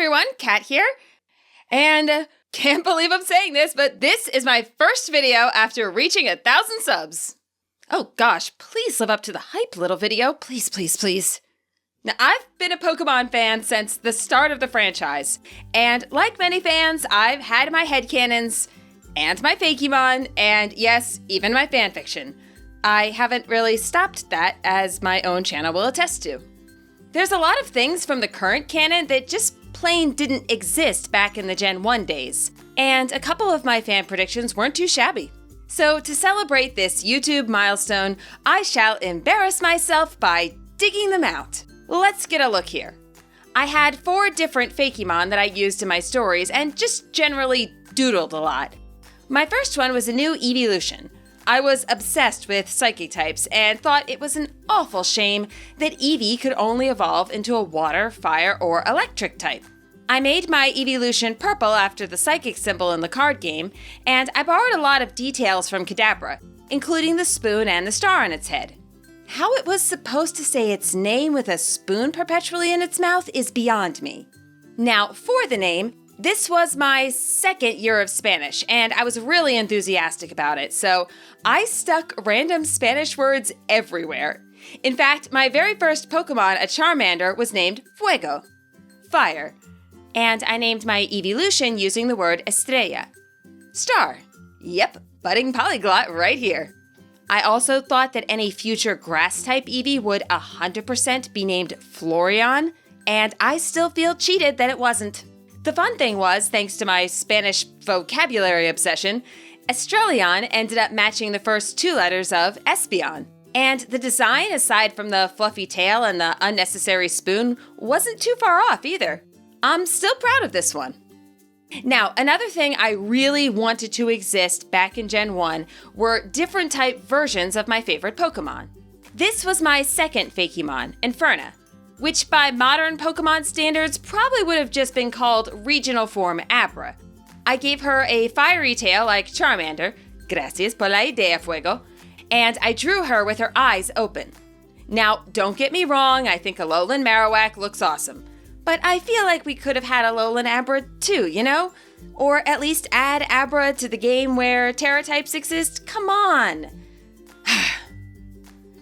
everyone, Kat here. And can't believe I'm saying this, but this is my first video after reaching 1,000 subs. Oh gosh, please live up to the hype, little video. Please, please, please. Now, I've been a Pokemon fan since the start of the franchise. And like many fans, I've had my headcanons and my Fakemon, and yes, even my fanfiction. I haven't really stopped that, as my own channel will attest to. There's a lot of things from the current canon that just plain didn't exist back in the Gen 1 days, and a couple of my fan predictions weren't too shabby. So to celebrate this YouTube milestone, I shall embarrass myself by digging them out. Let's get a look here. I had 4 different Fakemon that I used in my stories and just generally doodled a lot. My first one was a new Eeveelution. I was obsessed with psychic types and thought it was an awful shame that Eevee could only evolve into a water, fire, or electric type. I made my Eeveelution purple after the psychic symbol in the card game, and I borrowed a lot of details from Kadabra, including the spoon and the star on its head. How it was supposed to say its name with a spoon perpetually in its mouth is beyond me. Now, for the name, this was my second year of Spanish, and I was really enthusiastic about it, so I stuck random Spanish words everywhere. In fact, my very first Pokemon, a Charmander, was named Fuego, fire, and I named my Eeveelution using the word Estrella, star. Yep, budding polyglot right here. I also thought that any future grass-type Eevee would 100% be named Florian, and I still feel cheated that it wasn't. The fun thing was, thanks to my Spanish vocabulary obsession, Estrellion ended up matching the first 2 letters of Espeon. And the design, aside from the fluffy tail and the unnecessary spoon, wasn't too far off either. I'm still proud of this one. Now, another thing I really wanted to exist back in Gen 1 were different type versions of my favorite Pokemon. This was my second Fakemon, Inferna, which by modern Pokemon standards probably would have just been called regional form Abra. I gave her a fiery tail like Charmander, gracias por la idea, Fuego, and I drew her with her eyes open. Now, don't get me wrong, I think Alolan Marowak looks awesome, but I feel like we could have had Alolan Abra too, you know? Or at least add Abra to the game where Terra types exist, come on!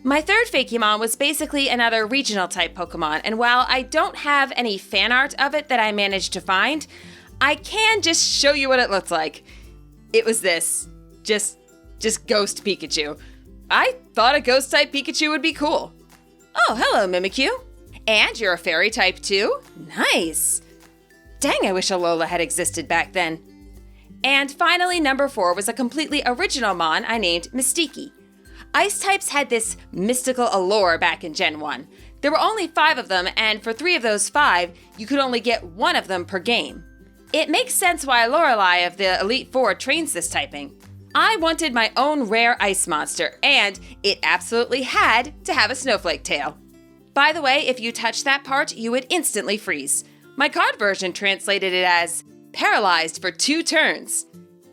My third Fakemon was basically another regional type Pokemon, and while I don't have any fan art of it that I managed to find, I can just show you what it looks like. It was this. Just Ghost Pikachu. I thought a Ghost type Pikachu would be cool. Oh, hello, Mimikyu. And you're a Fairy type too? Nice. Dang, I wish Alola had existed back then. And finally, number 4 was a completely original Mon I named Mystique. Ice types had this mystical allure back in Gen 1. There were only 5 of them, and for 3 of those 5, you could only get 1 of them per game. It makes sense why Lorelei of the Elite Four trains this typing. I wanted my own rare ice monster, and it absolutely had to have a snowflake tail. By the way, if you touch that part, you would instantly freeze. My card version translated it as paralyzed for 2 turns.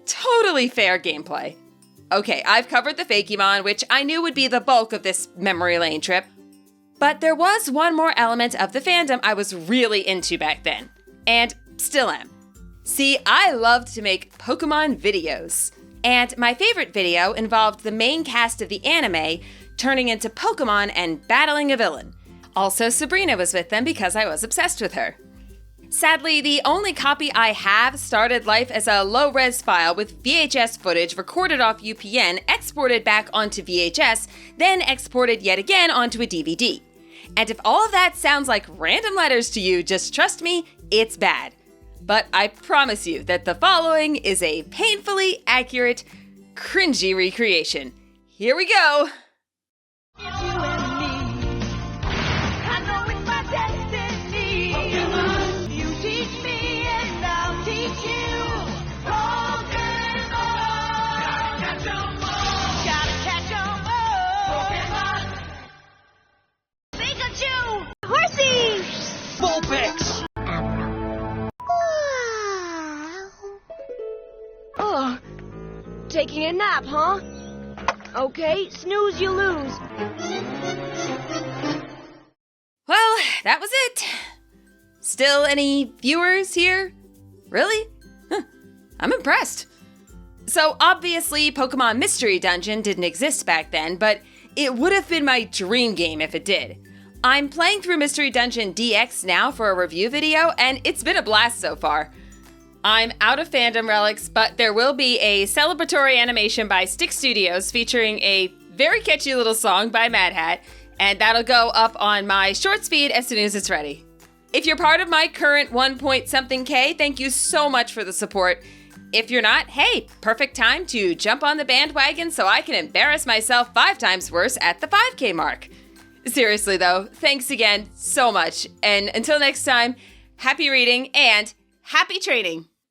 Totally fair gameplay. Okay, I've covered the Fakemon, which I knew would be the bulk of this memory lane trip. But there was one more element of the fandom I was really into back then. And still am. See, I loved to make Pokemon videos. And my favorite video involved the main cast of the anime turning into Pokemon and battling a villain. Also, Sabrina was with them because I was obsessed with her. Sadly, the only copy I have started life as a low-res file with VHS footage recorded off UPN, exported back onto VHS, then exported yet again onto a DVD. And if all of that sounds like random letters to you, just trust me, it's bad. But I promise you that the following is a painfully accurate, cringy recreation. Here we go! Taking a nap, huh? Okay, snooze you lose. Well, that was it. Still any viewers here? Really? Huh. I'm impressed. So obviously Pokemon Mystery Dungeon didn't exist back then, but it would have been my dream game if it did. I'm playing through Mystery Dungeon DX now for a review video, and it's been a blast so far. I'm out of fandom relics, but there will be a celebratory animation by Stick Studios featuring a very catchy little song by Mad Hat, and that'll go up on my shorts feed as soon as it's ready. If you're part of my current 1-point-something-K, thank you so much for the support. If you're not, hey, perfect time to jump on the bandwagon so I can embarrass myself 5 times worse at the 5K mark. Seriously though, thanks again so much, and until next time, happy reading and happy training!